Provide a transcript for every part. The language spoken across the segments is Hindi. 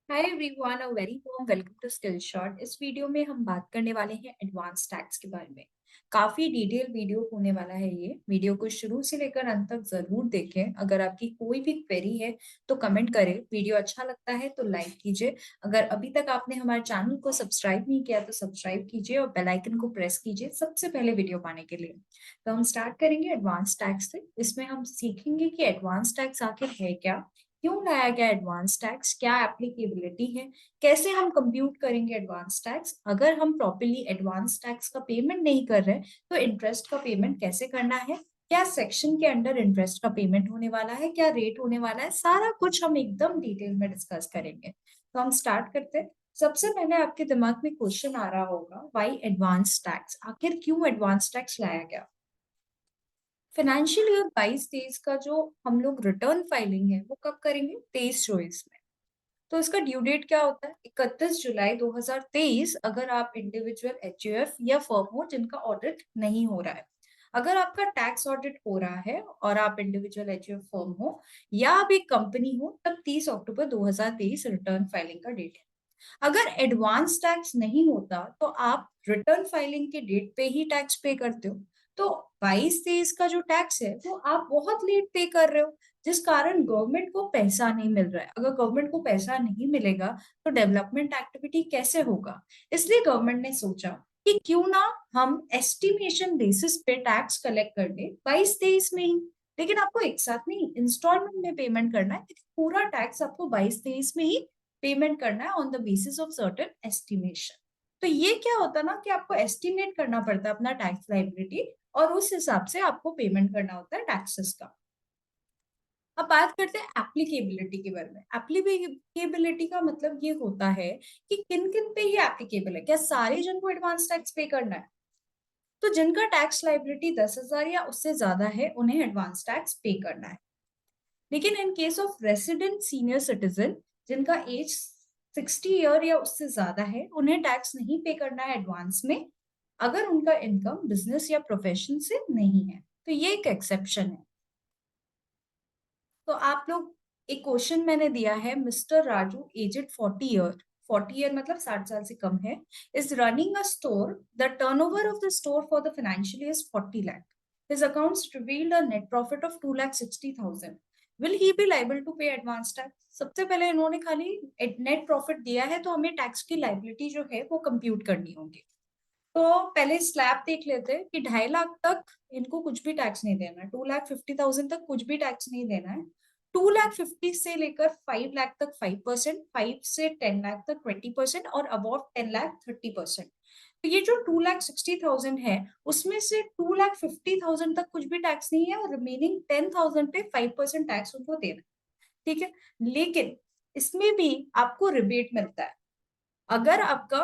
Hi everyone, a very warm welcome to Skill Shot. इस वीडियो में हम बात करने वाले हैं एडवांस टैक्स के बारे में। काफी डिटेल वीडियो होने वाला है। ये वीडियो को शुरू से लेकर अंत तक जरूर देखें। अगर आपकी कोई भी क्वेरी है तो कमेंट करें। वीडियो अच्छा लगता है तो लाइक कीजिए। अगर अभी तक आपने हमारे चैनल को सब्सक्राइब नहीं किया तो सब्सक्राइब कीजिए और बेल आइकन को प्रेस कीजिए सबसे पहले वीडियो पाने के लिए। तो हम स्टार्ट करेंगे एडवांस टैक्स से। इसमें हम सीखेंगे कि एडवांस टैक्स आखिर है क्या, क्यों लाया गया एडवांस टैक्स, क्या एप्लीकेबिलिटी है, कैसे हम कंप्यूट करेंगे एडवांस टैक्स, अगर हम प्रॉपर्ली एडवांस टैक्स का पेमेंट नहीं कर रहे तो इंटरेस्ट का पेमेंट कैसे करना है, क्या सेक्शन के अंडर इंटरेस्ट का पेमेंट होने वाला है, क्या रेट होने वाला है, सारा कुछ हम एकदम डिटेल में डिस्कस करेंगे। तो हम स्टार्ट करते हैं। सबसे पहले आपके दिमाग में क्वेश्चन आ रहा होगा, व्हाई एडवांस टैक्स, आखिर क्यों एडवांस टैक्स लाया गया। फाइनेंशियल ईयर 22-23 का जो हम लोग रिटर्न फाइलिंग है वो कब करेंगे, 23-24 में। तो इसका ड्यू डेट क्या होता है, 31 जुलाई 2023, अगर आप इंडिविजुअल एचयूएफ या फर्म हो जिनका ऑडिट नहीं हो रहा है। अगर आपका टैक्स ऑडिट हो रहा है और आप इंडिविजुअल एचयूएफ फर्म हो या आप एक कंपनी हो, तब 30 अक्टूबर 2023 रिटर्न फाइलिंग का डेट है। अगर एडवांस टैक्स नहीं होता तो आप रिटर्न फाइलिंग के डेट पे ही टैक्स पे करते हो। तो 22-23 का जो टैक्स है वो आप बहुत लेट पे कर रहे हो, जिस कारण गवर्नमेंट को पैसा नहीं मिल रहा है। अगर गवर्नमेंट को पैसा नहीं मिलेगा तो डेवलपमेंट एक्टिविटी कैसे होगा। इसलिए गवर्नमेंट ने सोचा कि क्यों ना हम एस्टिमेशन बेसिस पे टैक्स कलेक्ट कर ले 22-23 में ही। लेकिन आपको एक साथ नहीं, इंस्टॉलमेंट में पेमेंट करना है, लेकिन पूरा टैक्स आपको 22-23 में ही पेमेंट करना है on the basis of certain estimation. तो ये क्या होता है ना कि आपको एस्टिमेट करना पड़ता है अपना टैक्स लाइबिलिटी और उस हिसाब से आपको पेमेंट करना होता है टैक्सेस का। अब बात करते हैं एप्लीकेबिलिटी के बारे में। एप्लीकेबिलिटी का मतलब ये होता है कि किन किन पे ही एप्लीकेबल है, क्या सारे जन को एडवांस टैक्स पे करना है। तो जिनका टैक्स लाइबिलिटी 10,000 या उससे ज्यादा है उन्हें एडवांस टैक्स पे करना है। लेकिन in case of resident senior citizen जिनका एज 60 ईयर या उससे ज्यादा है, उन्हें टैक्स नहीं पे करना है एडवांस में, अगर उनका इनकम बिजनेस या प्रोफेशन से नहीं है। तो ये एक एक्सेप्शन है। तो आप लोग, एक क्वेश्चन मैंने दिया है, mister Raju aged 40 year, 40 year मतलब 60 साल से कम है, is running a store, the turnover of the store for the financial year is 40 lakh, his accounts revealed a net profit of 2,60,000, will he be liable to pay advance tax. सबसे पहले इन्होंने खाली नेट प्रॉफिट दिया है तो हमें टैक्स की लाइबिलिटी जो है वो कंप्यूट करनी होगी। तो पहले स्लैब देख लेते हैं कि 2.5 लाख तक इनको कुछ भी टैक्स नहीं देना है, 2,50,000 तक कुछ भी टैक्स नहीं देना है। 2,50,000 से लेकर 5 लाख तक 5%, 5 से 10 लाख तक 20% और अबव 10 लाख 30%। तो ये जो 2,60,000 है उसमें से 2,50,000 तक कुछ भी टैक्स नहीं है और रिमेनिंग 10,000 पे 5% टैक्स उनको देना है। ठीक है। लेकिन इसमें भी आपको रिबेट मिलता है। अगर आपका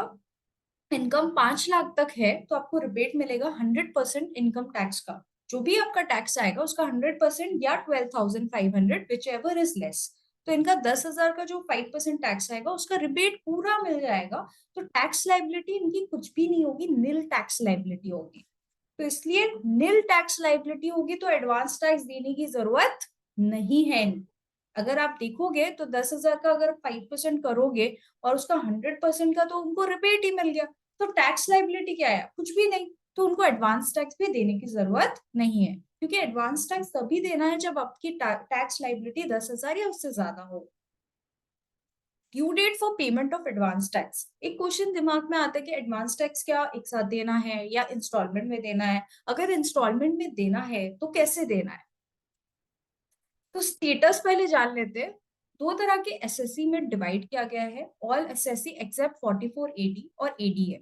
इनकम 5 लाख तक है तो आपको रिबेट मिलेगा 100% इनकम टैक्स का। जो भी आपका टैक्स आएगा उसका 100% या 12,500 विच एवर इज लेस। तो इनका 10,000 का जो 5% टैक्स आएगा उसका रिबेट पूरा मिल जाएगा। तो टैक्स लाइबिलिटी इनकी कुछ भी नहीं होगी, नील टैक्स लाइबिलिटी होगी। तो इसलिए नील टैक्स लाइबिलिटी होगी तो एडवांस टैक्स देने की जरूरत नहीं है। अगर आप देखोगे तो 10,000 का अगर 5% करोगे और उसका 100% का तो उनको रिबेट ही मिल गया। तो टैक्स लाइबिलिटी क्या है, कुछ भी नहीं। तो उनको एडवांस टैक्स भी देने की जरूरत नहीं है, क्योंकि एडवांस टैक्स तभी देना है जब आपकी टैक्स लाइबिलिटी 10,000 या उससे ज्यादा हो। Due date for payment of advance tax. एक क्वेश्चन दिमाग में आता है कि एडवांस टैक्स क्या एक साथ देना है या इंस्टॉलमेंट में देना है। अगर इंस्टॉलमेंट में देना है तो कैसे देना है। तो स्टेटस पहले जान लेते हैं। दो तरह के एसएससी में डिवाइड किया गया है, ऑल एसएससी एक्सेप्ट 44 एडी और एडीए।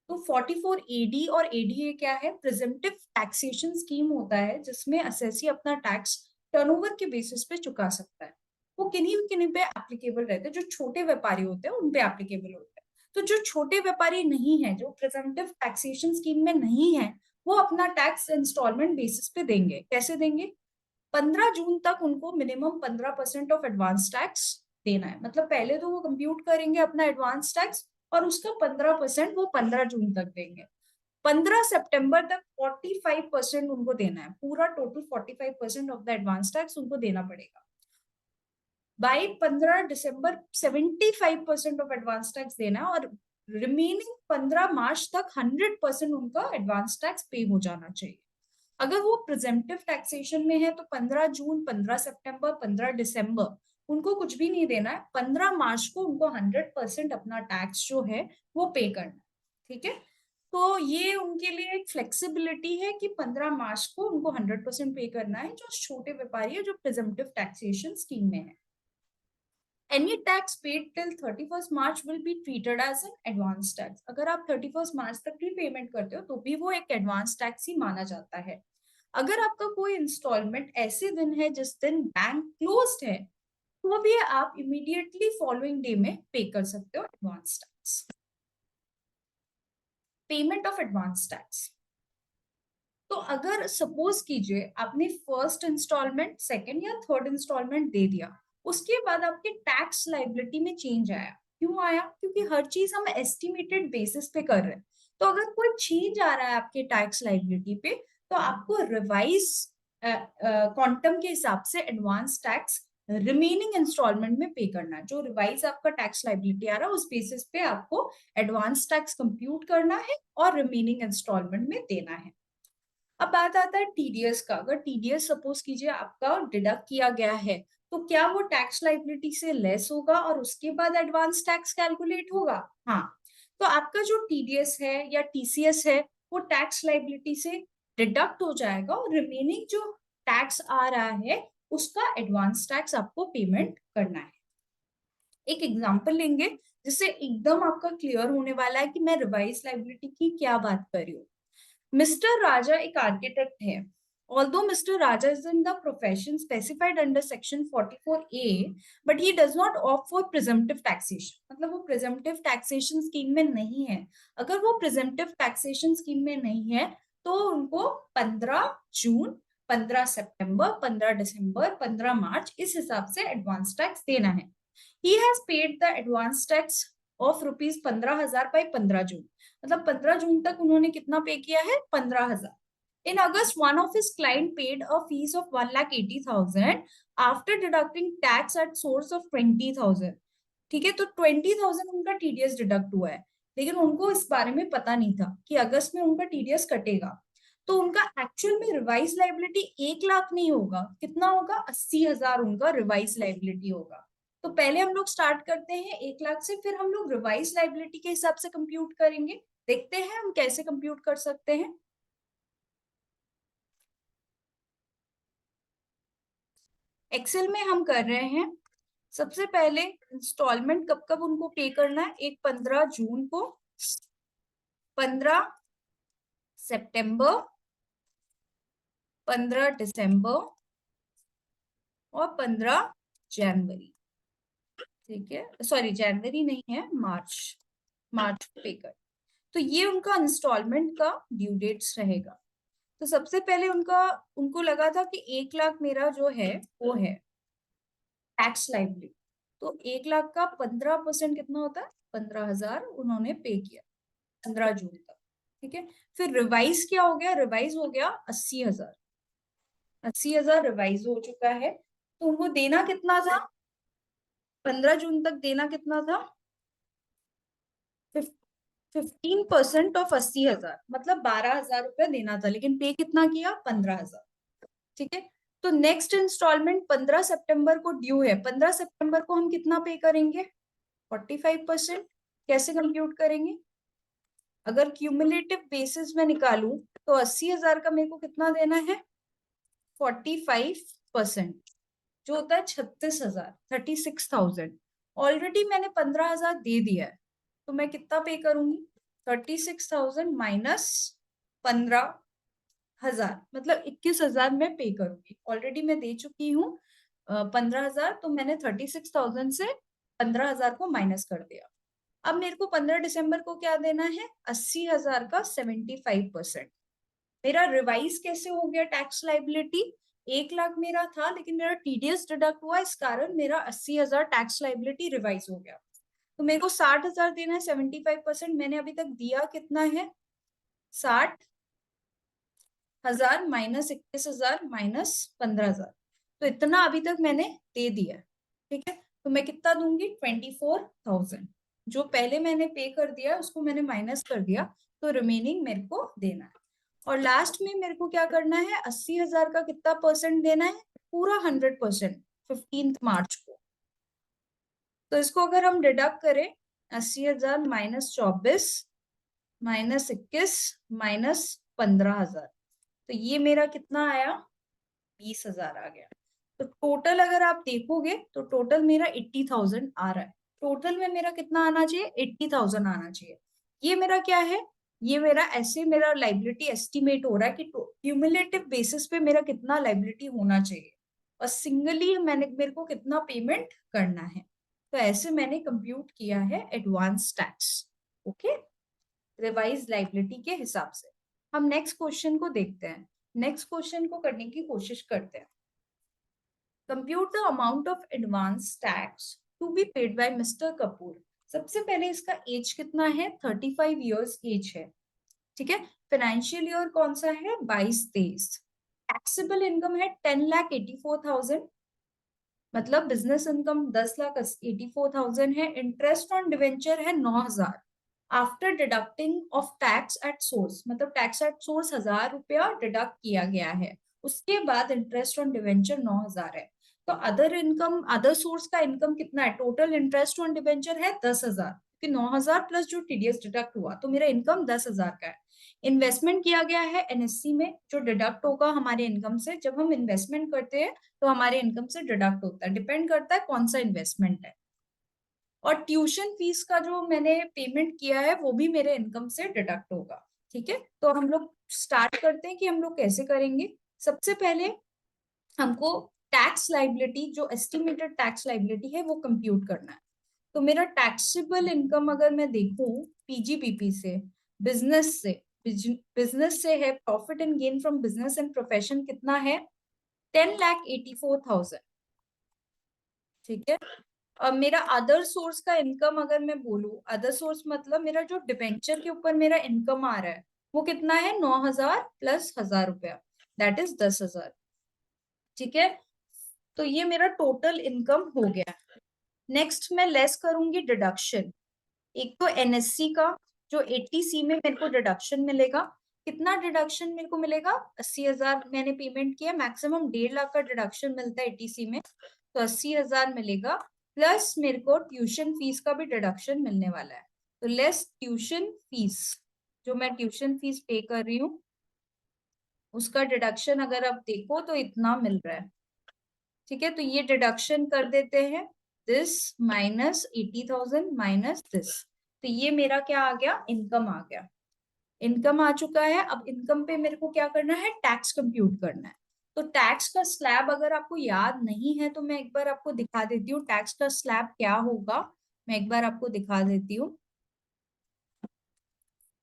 तो 44 एडी और एडीए क्या है, प्रिजेंटिव टैक्सेशन स्कीम होता है जिसमें एसएससी अपना टैक्स टर्नओवर के बेसिस पे चुका सकता है। वो किन्हीं किन्हीं पे एप्लीकेबल रहते हैं, जो छोटे व्यापारी होते हैं उन पे एप्लीकेबल होते हैं। तो जो छोटे व्यापारी नहीं है, जो प्रिजेंटिव टैक्सेशन स्कीम में नहीं है, वो अपना टैक्स इंस्टॉलमेंट बेसिस पे देंगे। कैसे देंगे, 15 जून तक उनको मिनिमम 15% ऑफ एडवांस टैक्स देना है। मतलब पहले तो वो कंप्यूट करेंगे अपना एडवांस टैक्स और उसका 15% वो 15 जून तक देंगे। 15 सितंबर तक 45% उनको देना है, पूरा total 45% of the advance tax उनको देना पड़ेगा। By 15 December 75% of advance tax देना है और रिमेनिंग 15 मार्च तक 100% उनका एडवांस टैक्स पे हो जाना चाहिए। अगर वो प्रिजेम्पटिव टैक्सेशन में है तो 15 जून, 15 सितंबर, 15 दिसंबर उनको कुछ भी नहीं देना है। 15 मार्च को उनको 100% अपना टैक्स जो है वो पे करना है। ठीक है, तो ये उनके लिए एक फ्लेक्सिबिलिटी है कि 15 मार्च को उनको 100% पे करना है, जो छोटे व्यापारी है जो प्रिजेम्पटिव टैक्सेशन स्कीम में है। Any tax paid till 31st March will be treated as an advance tax. अगर आप 31st मार्च तक भी पेमेंट करते हो तो भी वो एक एडवांस टैक्स ही माना जाता है। अगर आपका कोई इंस्टॉलमेंट ऐसे दिन है जिस दिन बैंक क्लोज्ड है तो भी आप इमीडिएटली फॉलोइंग डे में पे कर सकते हो advance tax. Payment of advance tax, तो अगर सपोज कीजिए आपने फर्स्ट इंस्टॉलमेंट, सेकंड या थर्ड इंस्टॉलमेंट दे दिया, उसके बाद आपके टैक्स लाइबिलिटी में चेंज आया। क्यों आया? क्योंकि हर चीज हम एस्टिमेटेड बेसिस पे कर रहे हैं। तो अगर कोई चेंज आ रहा है आपके टैक्स लाइबिलिटी पे तो आपको रिवाइज क्वांटम के हिसाब से एडवांस टैक्स रिमेनिंग इंस्टॉलमेंट में पे करना है। जो रिवाइज आपका टैक्स लाइबिलिटी आ रहा है उस बेसिस पे आपको एडवांस टैक्स कंप्यूट करना है और रिमेनिंग इंस्टॉलमेंट में देना है। अब बात आता है टीडीएस का। अगर टीडीएस सपोज कीजिए आपका डिडक्ट किया गया है तो क्या वो टैक्स लाइबिलिटी से लेस होगा और उसके बाद एडवांस टैक्स कैलकुलेट होगा? हाँ, तो आपका जो टीडीएस है या टीसीएस है वो टैक्स लाइबिलिटी से डिडक्ट हो जाएगा और रिमेनिंग जो टैक्स आ रहा है उसका एडवांस टैक्स आपको पेमेंट करना है। एक एग्जांपल लेंगे जिससे एकदम आपका क्लियर होने वाला है कि मैं रिवाइज लाइबिलिटी की क्या बात कर रही हूँ। Mr. Raja एक आर्किटेक्ट है। Although Mr. Raja is in the profession specified under section 44A, but he does not opt for presumptive taxation. मतलब वो presumptive taxation scheme में नहीं है। अगर वो presumptive taxation scheme में नहीं है तो उनको 15 जून, 15 सितंबर, 15 दिसंबर, 15 मार्च इस हिसाब से एडवांस टैक्स देना है। He has paid the advance tax of rupees 15,000 by 15 जून। मतलब 15 जून तक उन्होंने कितना पे किया है? 15,000। In August, one of his client paid a fees of 1,80,000 after deducting tax at source of 20,000। ठीक है, तो 20,000 उनका टीडीएस डिडक्ट हुआ है, लेकिन उनको इस बारे में पता नहीं था कि अगस्त में उनका टीडीएस कटेगा। तो उनका एक्चुअल में रिवाइज लाइबिलिटी 1 लाख नहीं होगा, कितना होगा? 80,000 उनका रिवाइज लाइबिलिटी होगा। तो पहले हम लोग स्टार्ट करते हैं 1 लाख से, फिर हम लोग रिवाइज लाइबिलिटी के हिसाब से कंप्यूट करेंगे। देखते हैं हम कैसे कंप्यूट कर सकते हैं। एक्सेल में हम कर रहे हैं। सबसे पहले इंस्टॉलमेंट कब कब उनको पे करना है? एक 15 जून को, 15 सितंबर, 15 दिसंबर और 15 जनवरी। ठीक है, सॉरी जनवरी नहीं है, मार्च, मार्च को पे कर। तो ये उनका इंस्टॉलमेंट का ड्यू डेट्स रहेगा। तो सबसे पहले उनको लगा था कि 1 लाख मेरा जो है वो है टैक्स लाइबिलिटी। तो 1 लाख का 15% कितना होता है? 15,000 उन्होंने पे किया 15 जून तक। ठीक है, फिर रिवाइज क्या हो गया? रिवाइज हो गया 80,000। 80,000 रिवाइज हो चुका है। तो उनको देना कितना था? 15 जून तक देना कितना था? 15% ऑफ 80,000 मतलब 12,000 रुपया देना था, लेकिन पे कितना किया? 15,000। ठीक है, तो नेक्स्ट इंस्टॉलमेंट 15 सितंबर को ड्यू है। 15 सितंबर को हम कितना पे करेंगे? 45%। कैसे कंप्यूट करेंगे? अगर क्यूमुलेटिव बेसिस में निकालूं तो 80,000 का मेरे को कितना देना है? 45%, जो होता है 36,000, 36,000। ऑलरेडी मैंने 15,000 दे दिया है, तो मैं कितना पे करूंगी? 36,000 माइनस 15,000 मतलब 21,000 में पे करूंगी। ऑलरेडी मैं दे चुकी हूँ 15,000, तो मैंने 36,000 से 15,000 को माइनस कर दिया। अब मेरे को 15 दिसंबर को क्या देना है? 80,000 का 75%। मेरा रिवाइज कैसे हो गया टैक्स लाइबिलिटी? 1 लाख मेरा था, लेकिन मेरा टीडीएस डिडक्ट हुआ, इस कारण मेरा 80,000 टैक्स लाइबिलिटी रिवाइज हो गया। तो मेरे को 60,000 देना है। 75% मैंने अभी तक दिया कितना है? 60,000 माइनस 21,000 माइनस 15,000, तो इतना अभी तक मैंने दे दिया। ठीक है, तो मैं कितना दूंगी 24,000। जो पहले मैंने पे कर दिया उसको मैंने माइनस कर दिया, तो रिमेनिंग मेरे को देना है। और लास्ट में मेरे को क्या करना है, 80,000 का कितना परसेंट देना है, पूरा 100% 15 मार्च को। तो इसको अगर हम डिडक्ट करें, 80,000 माइनस 24 माइनस 21 माइनस 15,000, तो ये मेरा कितना आया, 20,000 आ गया। तो टोटल अगर आप देखोगे तो टोटल मेरा 80,000 आ रहा है। टोटल में मेरा कितना आना चाहिए, 80,000 आना चाहिए। ये मेरा क्या है, ये मेरा ऐसे मेरा लाइबिलिटी एस्टिमेट हो रहा है कि क्यूमुलेटिव बेसिस पे मेरा कितना लाइबिलिटी होना चाहिए और सिंगली मेरे को कितना पेमेंट करना है। तो ऐसे मैंने कंप्यूट किया है advance tax, okay, revise liability के हिसाब से। हम नेक्स्ट क्वेश्चन को देखते हैं, नेक्स्ट क्वेश्चन को करने की कोशिश करते हैं। Compute the amount of advance tax to be paid by mister Kapoor. सबसे पहले इसका एज कितना है, 35 इयर्स एज है, ठीक है। फाइनेंशियल ईयर कौन सा है, 22-23। टैक्सेबल इनकम है 10,84,000, मतलब बिजनेस इनकम 10,84,000 है। इंटरेस्ट ऑन डिवेंचर है 9,000 after deducting of tax at source, मतलब टैक्स एट सोर्स 1,000 रुपया डिडक्ट किया गया है, उसके बाद इंटरेस्ट ऑन डिवेंचर 9,000 है। तो अदर इनकम, अदर सोर्स का इनकम कितना है, टोटल इंटरेस्ट ऑन डिवेंचर है 10,000, कि 9,000 प्लस जो टीडीएस डिडक्ट हुआ, तो मेरा इनकम 10,000 का है। इन्वेस्टमेंट किया गया है एनएससी में, जो डिडक्ट होगा हमारे इनकम से। जब हम इन्वेस्टमेंट करते हैं तो हमारे इनकम से डिडक्ट होता है, डिपेंड करता है कौन सा इन्वेस्टमेंट है। और ट्यूशन फीस का जो मैंने पेमेंट किया है वो भी मेरे इनकम से डिडक्ट होगा, ठीक है। तो हम लोग स्टार्ट करते हैं कि हम लोग कैसे करेंगे। सबसे पहले हमको टैक्स लाइबिलिटी, जो एस्टिमेटेड टैक्स लाइबिलिटी है वो कंप्यूट करना है। तो मेरा टैक्सेबल इनकम अगर मैं देखूं पीजीबीपी से, बिजनेस से, बिजनेस से है, profit and gain from business and profession कितना है, 10,84,000, ठीक है। अब मेरा अदर सोर्स का इनकम अगर मैं बोलूं, अदर सोर्स मतलब मेरा जो डिबेंचर के ऊपर मेरा इनकम आ रहा है वो कितना है, 9,000 प्लस 1,000 रुपया, दैट इज 10,000, ठीक है। तो ये मेरा टोटल इनकम हो गया। नेक्स्ट मैं लेस करूंगी डिडक्शन। एक तो एनएससी का जो 80C में मेरे को डिडक्शन मिलेगा, कितना डिडक्शन मेरे को मिलेगा, 80,000 मैंने पेमेंट किया, मैक्सिमम 1.5 लाख का डिडक्शन मिलता है 80C में, तो 80,000 मिलेगा। प्लस मेरे को ट्यूशन फीस का भी डिडक्शन मिलने वाला है, तो लेस ट्यूशन फीस, जो मैं ट्यूशन फीस पे कर रही हूँ उसका डिडक्शन अगर आप देखो तो इतना मिल रहा है, ठीक है। तो ये डिडक्शन कर देते हैं, दिस माइनस 80,000 माइनस दिस, तो ये मेरा क्या आ गया, इनकम आ गया। इनकम आ चुका है। अब इनकम पे मेरे को क्या करना है, टैक्स कंप्यूट करना है। तो टैक्स का स्लैब अगर आपको याद नहीं है तो मैं एक बार आपको दिखा देती हूँ टैक्स का स्लैब क्या होगा, मैं एक बार आपको दिखा देती हूँ।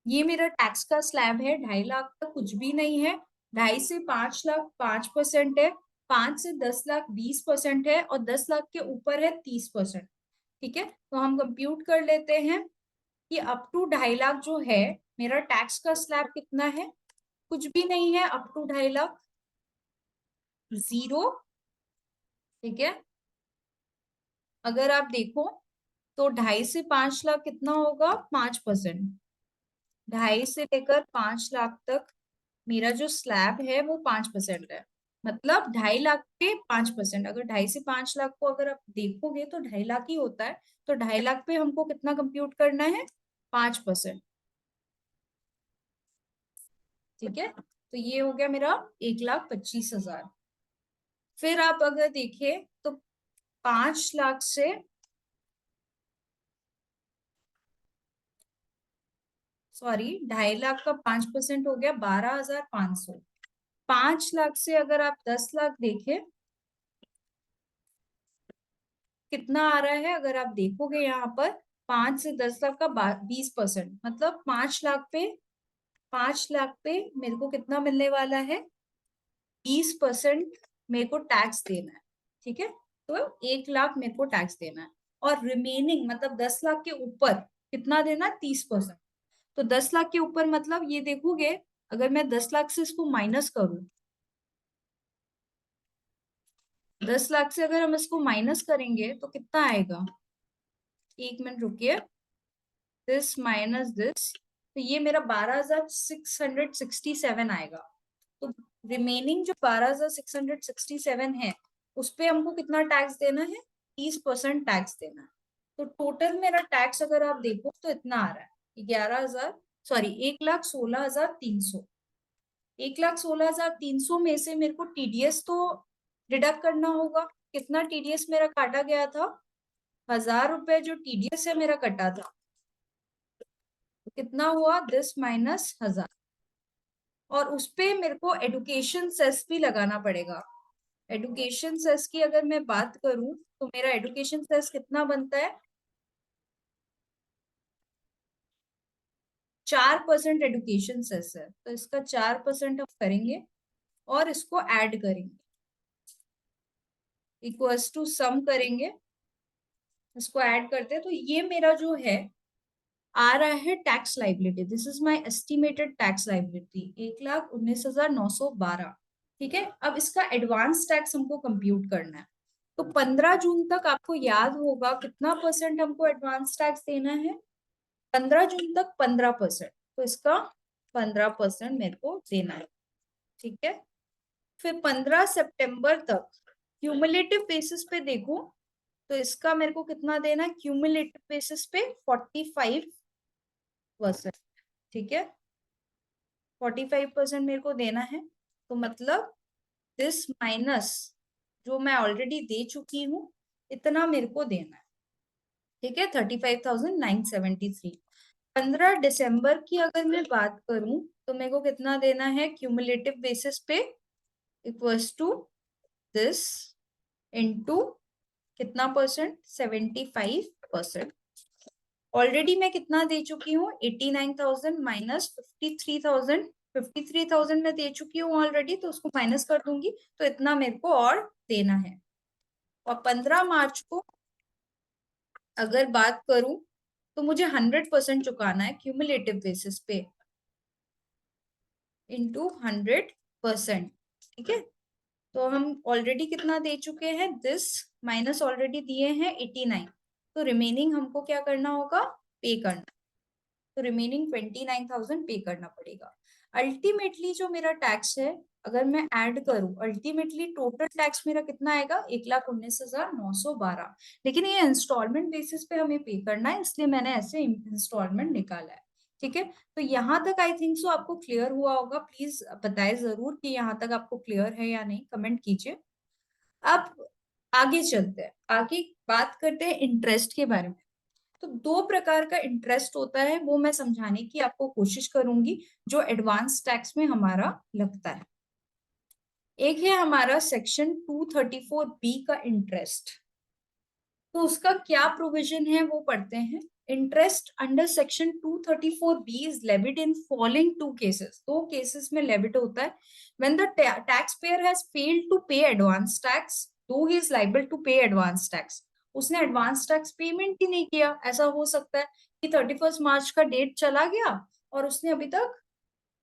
ये मेरा टैक्स का स्लैब है, 2.5 लाख तक कुछ भी नहीं है, 2.5 से 5 लाख 5% है, 5 से 10 लाख 20% है, और 10 लाख के ऊपर है 30%, ठीक है। तो हम कंप्यूट कर लेते हैं कि अप टू 2.5 लाख जो है मेरा टैक्स का स्लैब कितना है, कुछ भी नहीं है, अप टू 2.5 लाख 0, ठीक है। अगर आप देखो तो 2.5 से 5 लाख कितना होगा, 5%, 2.5 से लेकर 5 लाख तक मेरा जो स्लैब है वो 5% है, मतलब 2.5 लाख पे 5%। अगर 2.5 से 5 लाख को अगर आप देखोगे तो 2.5 लाख ही होता है, तो 2.5 लाख पे हमको कितना कंप्यूट करना है, 5%, ठीक है। तो ये हो गया मेरा 1,25,000। फिर आप अगर देखें तो 5 लाख से, सॉरी 2.5 लाख का 5% हो गया 12,500। 5 लाख से अगर आप 10 लाख देखें कितना आ रहा है, अगर आप देखोगे यहाँ पर 5 से 10 लाख का 20%, मतलब 5 लाख पे मेरे को कितना मिलने वाला है, 20% मेरे को टैक्स देना है, ठीक है। तो 1 लाख मेरे को टैक्स देना है, और रिमेनिंग मतलब 10 लाख के ऊपर कितना देना, 30%। तो 10 लाख के ऊपर मतलब ये देखोगे, अगर मैं 10 लाख से इसको माइनस करूं, 10 लाख से अगर हम इसको माइनस करेंगे तो कितना आएगा, 1 मिनट रुकिए, दिस माइनस दिस, तो ये मेरा 12,667 आएगा। तो रिमेनिंग जो 12,667 है उस पे हमको कितना टैक्स देना है, 30% टैक्स देना है। तो टोटल मेरा टैक्स अगर आप देखो तो इतना आ रहा है 1,16,300। 1,16,300 में से मेरे को टीडीएस तो डिडक्ट करना होगा। कितना टीडीएस मेरा काटा गया था, 1,000 रुपए जो टीडीएस है मेरा कटा था, तो कितना हुआ, दिस माइनस 1,000। और उस पे मेरे को एडुकेशन सेस भी लगाना पड़ेगा। एडुकेशन सेस की अगर मैं बात करूं तो मेरा एडुकेशन सेस कितना बनता है, 4% एडुकेशन सेस है, तो इसका 4% हम करेंगे और इसको ऐड करेंगे, इक्वल्स टू सम करेंगे, इसको ऐड करते हैं तो ये मेरा जो है आ रहा है tax liability. This is my estimated tax liability 1,19,912। ठीक है, अब इसका एडवांस टैक्स हमको कंप्यूट करना है। तो 15 जून तक आपको याद होगा कितना परसेंट हमको एडवांस टैक्स देना है, 15 जून तक 15%, तो इसका 15% मेरे को देना है। ठीक है, फिर 15 सितंबर तक क्यूमुलेटिव बेसिस पे देखो तो इसका मेरे को कितना देना है, क्यूमुलेटिव बेसिस पे 45%। ठीक है, 45% मेरे को देना है, तो मतलब दिस माइनस जो मैं ऑलरेडी दे चुकी हूँ इतना मेरे को देना है। ठीक है, 35,973। 15 दिसंबर की अगर मैं बात करूं तो मेरे को कितना देना है क्यूमुलेटिव बेसिस पे, इक्वल्स टू दिस इनटू कितना परसेंट, 75%। ऑलरेडी मैं कितना दे चुकी हूँ, 89,000 माइनस 53,000, 53,000 मैं दे चुकी हूँ ऑलरेडी, तो उसको माइनस कर दूंगी तो इतना मेरे को और देना है। और 15 मार्च को अगर बात करूं तो मुझे 100% चुकाना है क्यूमुलेटिव बेसिस पे इंटू 100%। ठीक है, तो हम ऑलरेडी कितना दे चुके हैं, दिस माइनस ऑलरेडी दिए हैं 89, तो रिमेनिंग हमको क्या करना होगा, पे करना, तो रिमेनिंग 29,000 पे करना पड़ेगा। अल्टीमेटली जो मेरा टैक्स है अगर मैं ऐड करूं, अल्टीमेटली टोटल टैक्स मेरा कितना आएगा, 1,19,912। लेकिन ये इंस्टॉलमेंट बेसिस पे हमें पे करना है, इसलिए मैंने ऐसे इंस्टॉलमेंट निकाला है। ठीक है, तो यहाँ तक आई थिंक सो आपको क्लियर हुआ होगा। प्लीज बताएं जरूर कि यहाँ तक आपको क्लियर है या नहीं, कमेंट कीजिए। अब आगे चलते हैं, आगे बात करते हैं इंटरेस्ट के बारे में। तो 2 प्रकार का इंटरेस्ट होता है, वो मैं समझाने की आपको कोशिश करूंगी जो एडवांस टैक्स में हमारा लगता है। एक है हमारा सेक्शन 234B का इंटरेस्ट। तो उसका क्या प्रोविजन है वो पढ़ते हैं। Interest under section 234B is levied in following 2 cases. 2 cases में लेविड होता है। When the tax payer has failed to pay advance tax, though he is liable to pay advance tax. उसने एडवांस टैक्स पेमेंट ही नहीं किया। ऐसा हो सकता है कि 31 मार्च का डेट चला गया और उसने अभी तक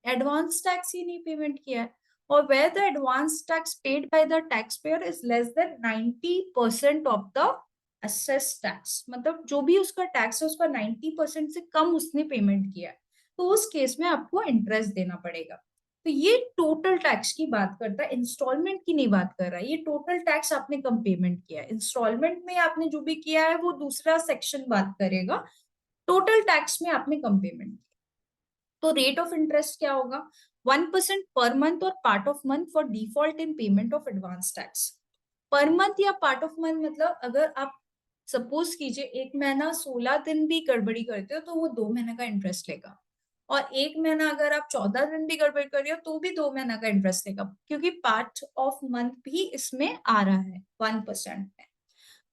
एडवांस टैक्स ही नहीं पेमेंट किया है। और where the advance tax paid by the tax payer is less than 90% of the assess tax, मतलब जो भी उसका टैक्स है उसका 90% से कम उसने पेमेंट किया है, तो उस केस में आपको इंटरेस्ट देना पड़ेगा। तो ये टोटल टैक्स की बात करता है, इंस्टॉलमेंट की नहीं बात कर रहा है। ये टोटल टैक्स आपने कम पेमेंट किया है, इंस्टॉलमेंट में आपने जो भी किया है वो दूसरा सेक्शन बात करेगा। टोटल टैक्स में आपने कम पेमेंट किया तो रेट ऑफ इंटरेस्ट क्या होगा, 1% पर मंथ और part of month for default in payment of advance tax. Per month या पार्ट ऑफ मंथ मतलब अगर आप सपोज कीजिए 1 महीना 16 दिन भी गड़बड़ी करते हो तो वो 2 महीने का इंटरेस्ट लेगा। और 1 महीना अगर आप 14 दिन भी गड़बड़ी कर रहे हो तो भी 2 महीना का इंटरेस्ट लेगा, क्योंकि पार्ट ऑफ मंथ भी इसमें आ रहा है 1% में।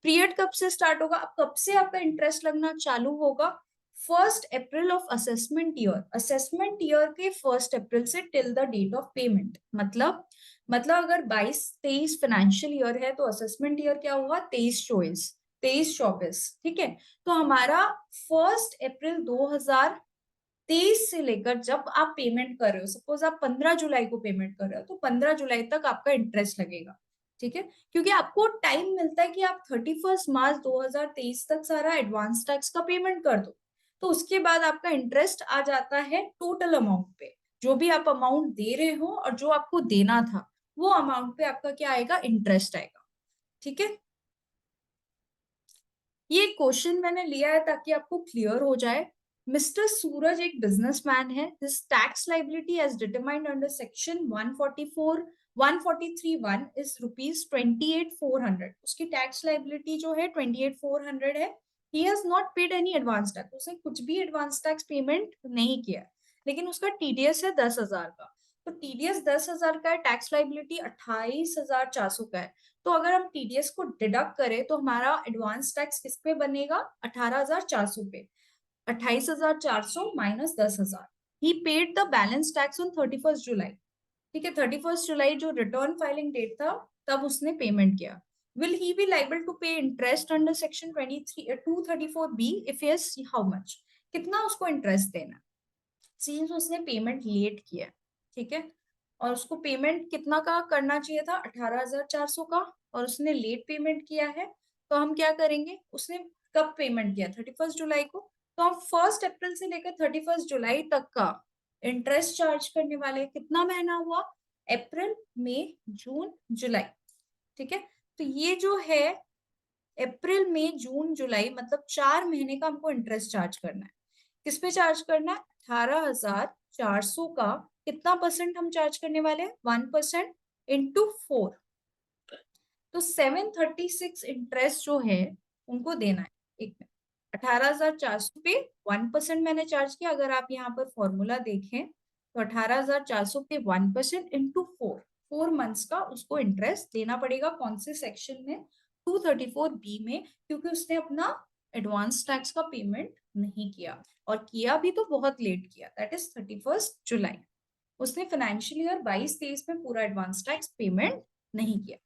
पीरियड कब से स्टार्ट होगा, अब कब से आपका इंटरेस्ट लगना चालू होगा, 1 April of assessment year. Assessment year के 1 अप्रैल से till the date of payment. मतलब अगर 22-23 फाइनेंशियल ईयर है तो असेसमेंट ईयर क्या हुआ, 23-24। ठीक है, तो हमारा 1 अप्रैल 2023 से लेकर जब आप पेमेंट कर रहे हो, सपोज आप 15 जुलाई को पेमेंट कर रहे हो तो 15 जुलाई तक आपका इंटरेस्ट लगेगा। ठीक है, क्योंकि आपको टाइम मिलता है कि आप 31 मार्च 2023 तक सारा एडवांस टैक्स का पेमेंट कर दो, तो उसके बाद आपका इंटरेस्ट आ जाता है टोटल अमाउंट पे। जो भी आप अमाउंट दे रहे हो और जो आपको देना था वो अमाउंट पे आपका क्या आएगा, इंटरेस्ट आएगा। ठीक है, ये क्वेश्चन मैंने लिया है ताकि आपको क्लियर हो जाए। मिस्टर सूरज एक बिजनेसमैन है। This tax liability as determined under section 144 143(1) is rupees 28,400। उसकी टैक्स लाइबिलिटी जो है 28,400 है। He has not paid any advance tax, उसने कुछ भी एडवांस टैक्स पेमेंट नहीं किया, लेकिन उसका टीडीएस है 10,000 का। तो टीडीएस 10,000 का है, टैक्स लाइबिलिटी 28,400 का है। तो अगर हम टीडीएस को डिडक्ट करें तो हमारा एडवांस टैक्स किस पे बनेगा, 18,400 पे। 28,400 minus 10,000। He paid the balance tax on 31 जुलाई। ठीक है, 31 जुलाई जो रिटर्न फाइलिंग डेट था तब उसने पेमेंट किया। Will he be liable to pay interest under section 234B? If yes, how much? कितना उसको इंटरेस्ट देना? सीन्स उसने पेमेंट लेट किया, ठीक है, और उसको पेमेंट कितना का करना चाहिए था, 18,400 का, और उसने लेट पेमेंट किया है। तो हम क्या करेंगे, उसने कब पेमेंट किया, 31 जुलाई को, तो हम 1 अप्रैल से लेकर 31 जुलाई तक का इंटरेस्ट चार्ज करने वाले हैं। कितना महीना हुआ, अप्रैल मई जून जुलाई। ठीक है, तो ये जो है अप्रैल मई जून जुलाई मतलब 4 महीने का हमको इंटरेस्ट चार्ज करना है। किस पे चार्ज करना है, 18,400 का कितना परसेंट हम चार्ज करने वाले हैं, 1% इंटू 4। तो 736 इंटरेस्ट जो है उनको देना है। एक मिनट, 18,400 पे 1% मैंने चार्ज किया। अगर आप यहाँ पर फॉर्मूला देखें तो 18,400 पे 1% इंटू 4 मंथ्स का उसको इंटरेस्ट देना पड़ेगा। कौन से सेक्शन में, 234B में, क्योंकि उसने अपना एडवांस टैक्स का पेमेंट नहीं किया, और किया भी तो बहुत लेट किया, दैट इज 31 जुलाई। उसने फाइनेंशियल ईयर 22-23 में पूरा एडवांस टैक्स पेमेंट नहीं किया।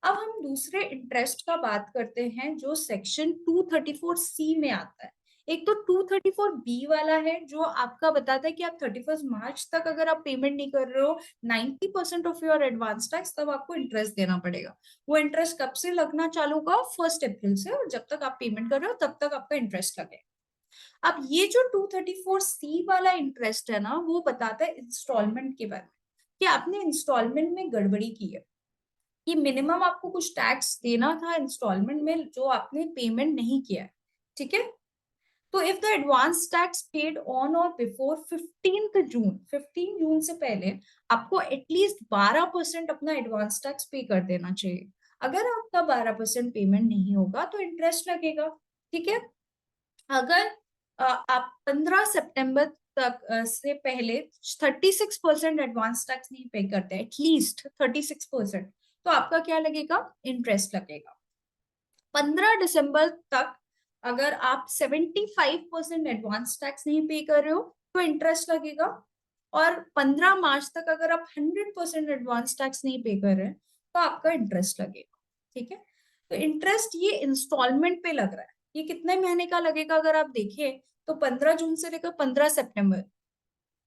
अब हम दूसरे इंटरेस्ट का बात करते हैं जो सेक्शन 234C में आता है। एक तो 234B वाला है जो आपका बताता है कि आप 31 मार्च तक अगर आप पेमेंट नहीं कर रहे हो 90% ऑफ योर एडवांस टैक्स, तब आपको इंटरेस्ट देना पड़ेगा। वो इंटरेस्ट कब से लगना चालू होगा, 1 अप्रैल से, और जब तक आप पेमेंट कर रहे हो तब तक आपका इंटरेस्ट लगेगा। अब ये जो 234C वाला इंटरेस्ट है ना, वो बताता है इंस्टॉलमेंट के बारे में, कि आपने इंस्टॉलमेंट में गड़बड़ी की है, कि मिनिमम आपको कुछ टैक्स देना था इंस्टॉलमेंट में जो आपने पेमेंट नहीं किया है। ठीक है, तो if the advance tax paid on और बिफोर 15 जून से पहले आपको एटलीस्ट 12% अपना एडवांस टैक्स पे कर देना चाहिए। अगर आपका 12% पेमेंट नहीं होगा तो इंटरेस्ट लगेगा। ठीक है, अगर आप 15 सितंबर तक से पहले 36% एडवांस टैक्स नहीं पे करते, एटलीस्ट 36%, तो आपका क्या लगेगा, इंटरेस्ट लगेगा। 15 दिसंबर तक अगर आप 75% एडवांस टैक्स नहीं पे कर रहे हो तो इंटरेस्ट लगेगा, और 15 मार्च तक अगर आप 100% एडवांस टैक्स नहीं पे कर रहे हैं तो आपका इंटरेस्ट लगेगा। ठीक है, तो इंटरेस्ट ये इंस्टॉलमेंट पे लग रहा है। ये कितने महीने का लगेगा, अगर आप देखें तो 15 जून से लेकर 15 सितंबर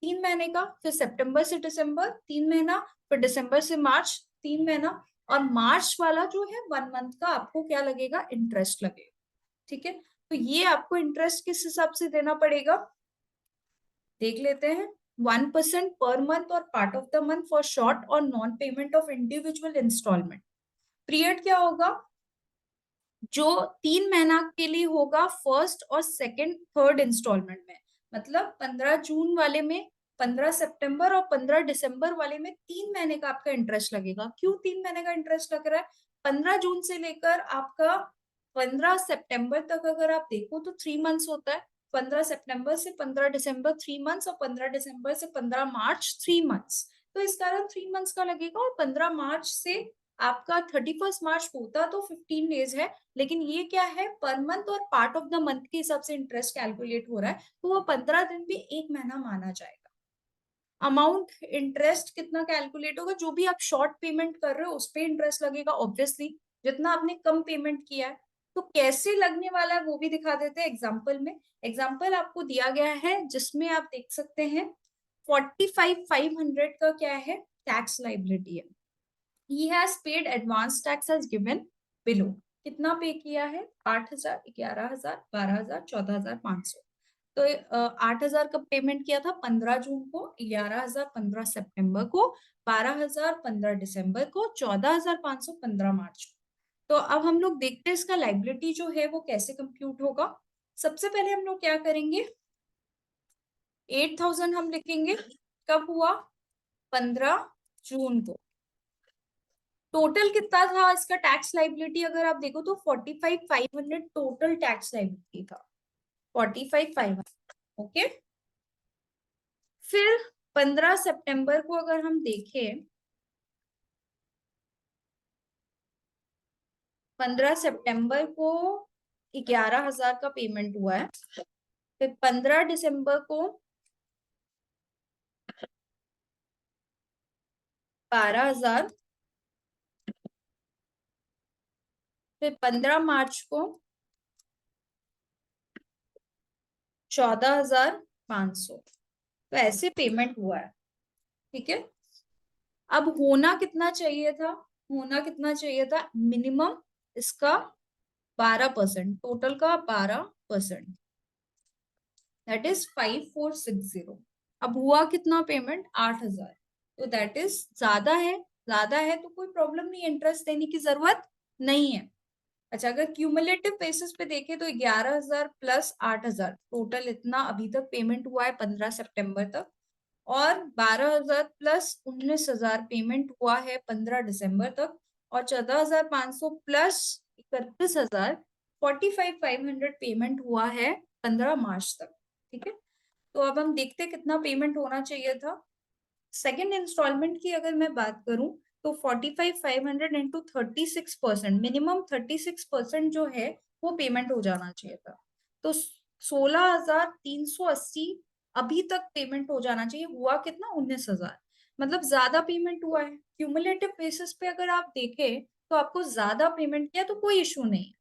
3 महीने का, फिर सितंबर से दिसंबर 3 महीना, फिर दिसंबर से मार्च 3 महीना, और मार्च वाला जो है 1 मंथ का आपको क्या लगेगा, इंटरेस्ट लगेगा। ठीक है, तो ये आपको इंटरेस्ट किस हिसाब से देना पड़ेगा, देख लेते हैं। 1% पर मंथ और part of the month for short और non payment of individual installment. Period क्या होगा, जो 3 महीना के लिए होगा फर्स्ट और सेकंड थर्ड इंस्टॉलमेंट में, मतलब 15 जून वाले में, 15 सितंबर और 15 दिसंबर वाले में 3 महीने का आपका इंटरेस्ट लगेगा। क्यों 3 महीने का इंटरेस्ट लग रहा है, 15 जून से लेकर आपका 15 सितंबर तक अगर आप देखो तो 3 मंथ्स होता है। 15 सितंबर से 15 दिसंबर 3 मंथ्स, और 15 दिसंबर से 15 मार्च 3 मंथ्स। तो इस कारण 3 मंथ्स का लगेगा, और 15 मार्च से आपका 31 मार्च होता तो 15 डेज है, लेकिन ये क्या है, पर मंथ और पार्ट ऑफ द मंथ के हिसाब से इंटरेस्ट कैलकुलेट हो रहा है, तो वो 15 दिन भी 1 महीना माना जाएगा। अमाउंट इंटरेस्ट कितना कैलकुलेट होगा, जो भी आप शॉर्ट पेमेंट कर रहे हो उस पर इंटरेस्ट लगेगा ऑब्वियसली, जितना आपने कम पेमेंट किया है। तो कैसे लगने वाला है वो भी दिखा देते हैं एग्जाम्पल में। एग्जाम्पल आपको दिया गया है जिसमें आप देख सकते हैं 45,500 का क्या है, टैक्स लाइबिलिटी है। he has paid advance tax as given below. कितना पे किया है? 8,000, 11,000, 12,000, 14,500। तो 8,000 कब पेमेंट किया था? 15 जून को, 11,000 15 सितंबर को, 12,000 15 दिसंबर को, 14,500 15 मार्च को। तो अब हम लोग देखते हैं इसका लाइबिलिटी जो है वो कैसे कंप्यूट होगा। सबसे पहले हम लोग क्या करेंगे, 8,000 हम लिखेंगे। कब हुआ? 15 जून को। टोटल कितना था इसका टैक्स लाइबिलिटी? अगर आप देखो तो 45,500 टोटल टैक्स लाइबिलिटी था। 45,500। ओके। फिर 15 सितंबर को अगर हम देखें, 15 सितंबर को 11,000 का पेमेंट हुआ है। फिर 15 दिसंबर को 12,000। फिर 15 मार्च को 14,500। तो ऐसे पेमेंट हुआ है। ठीक है। अब होना कितना चाहिए था? होना कितना चाहिए था? मिनिमम इसका 12%, टोटल का 12%, दैट इज 5,460। अब हुआ कितना पेमेंट? 8,000। तो दैट इज ज्यादा है। ज्यादा है तो कोई प्रॉब्लम नहीं, इंटरेस्ट देने की जरूरत नहीं है। अच्छा, अगर क्यूमुलेटिव बेसिस पे देखें तो 11,000 प्लस 8,000, टोटल इतना अभी तक पेमेंट हुआ है 15 सितंबर तक। और 12,000 प्लस 19,000 पेमेंट हुआ है 15 दिसंबर तक। और 14,500 प्लस 31,000, 45,500 पेमेंट हुआ है 15 मार्च तक। ठीक है। तो अब हम देखते हैं कितना पेमेंट होना चाहिए था। सेकेंड इंस्टॉलमेंट की अगर मैं बात करूं तो 45,500 इंटू 36%, मिनिमम 36% जो है वो पेमेंट हो जाना चाहिए था। तो 16,380 अभी तक पेमेंट हो जाना चाहिए। हुआ कितना? 19,000। मतलब ज्यादा पेमेंट हुआ है। क्यूमुलेटिव बेसिस पे अगर आप देखें तो आपको ज्यादा पेमेंट किया तो कोई इशू नहीं।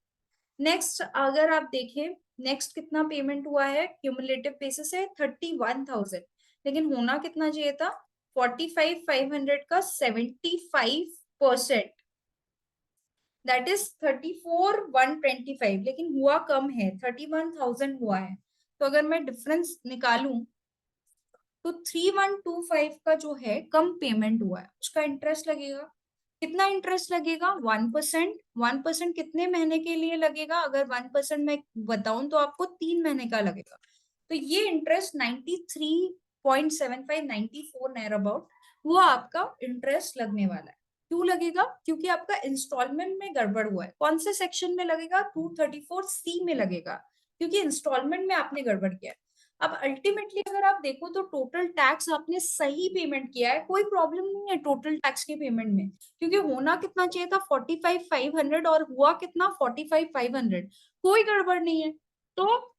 नेक्स्ट अगर आप देखें, नेक्स्ट कितना पेमेंट हुआ है क्यूमुलेटिव बेसिस है? 31,000। लेकिन होना कितना चाहिए था? 45,500 का 75%, दैट इज 34,125। लेकिन हुआ कम है, 31,000 हुआ है। तो अगर मैं डिफरेंस निकालूं तो 3,125 का जो है कम पेमेंट हुआ है, उसका इंटरेस्ट लगेगा। कितना इंटरेस्ट लगेगा? 1%। 1% कितने महीने के लिए लगेगा? अगर 1% मैं बताऊं तो आपको 3 महीने का लगेगा। तो ये इंटरेस्ट 93.75, 94 नियर अबाउट वो आपका इंटरेस्ट लगने वाला है। क्यों लगेगा? क्योंकि आपका इंस्टॉलमेंट में गड़बड़ हुआ है। कौन से सेक्शन में लगेगा? 234C में लगेगा, क्योंकि इंस्टॉलमेंट में आपने गड़बड़ किया है। अब अल्टीमेटली अगर आप देखो तो टोटल टैक्स आपने सही पेमेंट किया है, कोई प्रॉब्लम नहीं है टोटल टैक्स के पेमेंट में। क्योंकि होना कितना चाहिए था? 45,500 और हुआ कितना? 45,500। कोई गड़बड़ नहीं है। तो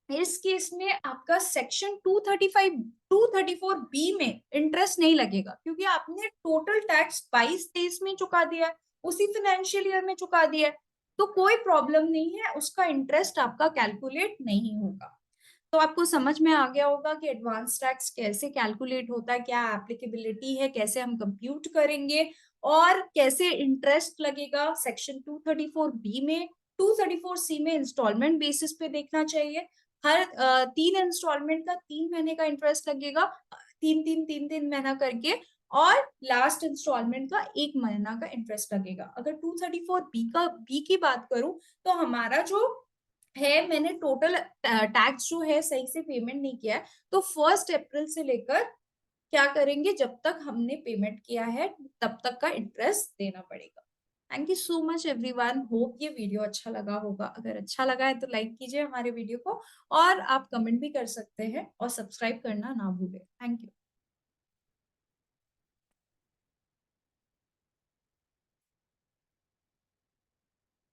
इस केस में आपका सेक्शन 235 234B में इंटरेस्ट नहीं लगेगा, क्योंकि आपने टोटल टैक्स 22-23 में चुका दिया है, उसी फाइनेंशियल ईयर में चुका दिया है। तो कोई प्रॉब्लम नहीं है, उसका इंटरेस्ट आपका कैलकुलेट नहीं होगा। तो आपको समझ में आ गया होगा कि एडवांस टैक्स कैसे कैलकुलेट होता है, क्या एप्लीकेबिलिटी है, कैसे हम कंप्यूट करेंगे, और कैसे इंटरेस्ट लगेगा सेक्शन 234B में। 234C में इंस्टॉलमेंट बेसिस पे देखना चाहिए। हर 3 इंस्टॉलमेंट का 3 महीने का इंटरेस्ट लगेगा, 3 महीना करके। और लास्ट इंस्टॉलमेंट का 1 महीना का इंटरेस्ट लगेगा। अगर 234B की बात करूं तो हमारा जो है, मैंने टोटल टैक्स जो है सही से पेमेंट नहीं किया है, तो 1 अप्रैल से लेकर क्या करेंगे, जब तक हमने पेमेंट किया है तब तक का इंटरेस्ट देना पड़ेगा। Thank you so much everyone. Hope ये वीडियो अच्छा लगा होगा। अगर अच्छा लगा है तो लाइक कीजिए हमारे वीडियो को, और आप कमेंट भी कर सकते हैं, और सब्सक्राइब करना ना भूलें। Thank you.